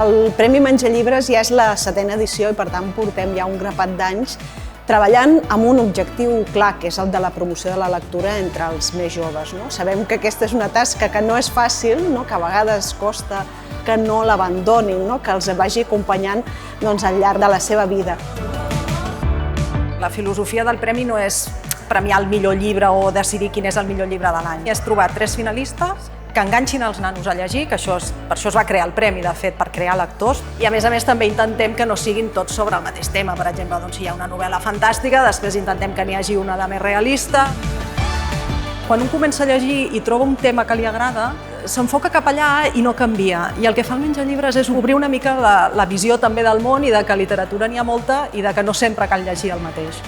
El Premi Menja Llibres ja és la 7a edició i per tant portem ja un grapat d'anys treballant amb un objectiu clar, que és el de la promoció de la lectura entre els més joves. Sabem que aquesta és una tasca que no és fàcil, que a vegades costa que no l'abandonin, que els vagi acompanyant al llarg de la seva vida. La filosofia del premi no és premiar el millor llibre o decidir quin és el millor llibre de l'any. És trobar 3 finalistes que enganxin els nanos a llegir, que per això es va crear el premi, de fet, per crear lectors. I a més també intentem que no siguin tots sobre el mateix tema. Per exemple, si hi ha una novel·la fantàstica, després intentem que n'hi hagi una de més realista. Quan un comença a llegir i troba un tema que li agrada, s'enfoca cap allà i no canvia. I el que fa el Menja Llibres és obrir una mica la visió també del món i de que literatura n'hi ha molta i de que no sempre cal llegir el mateix.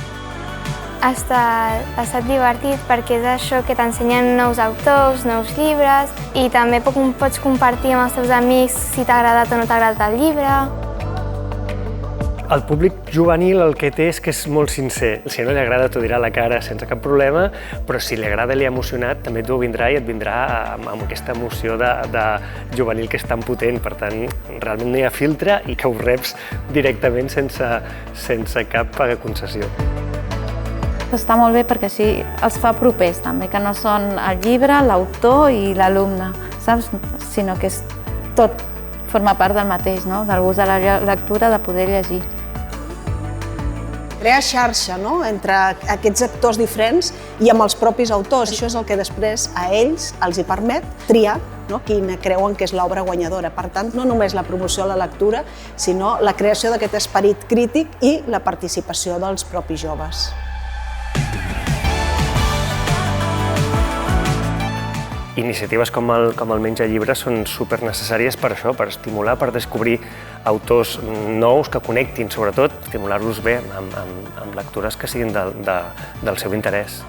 Ha estat divertit perquè és això que t'ensenyen nous autors, nous llibres i també pots compartir amb els teus amics si t'ha agradat o no t'ha agradat el llibre. El públic juvenil el que té és que és molt sincer. Si no li agrada t'ho dirà a la cara sense cap problema, però si li agrada i li ha emocionat també t'ho vindrà i et vindrà amb aquesta emoció de juvenil que és tan potent. Per tant, realment no hi ha filtre i que ho reps directament sense cap concessió. Està molt bé perquè així els fa propers també, que no són el llibre, l'autor i l'alumne, saps? Sinó que tot forma part del mateix, del gust de la lectura, de poder llegir. Crear xarxa entre aquests actors diferents i amb els propis autors. Això és el que després a ells els hi permet triar quina creuen que és l'obra guanyadora. Per tant, no només la promoció a la lectura, sinó la creació d'aquest esperit crític i la participació dels propis joves. Iniciatives com el Menja Llibres són supernecessàries per això, per estimular, per descobrir autors nous que connectin, sobretot, estimular-los bé amb lectures que siguin del seu interès.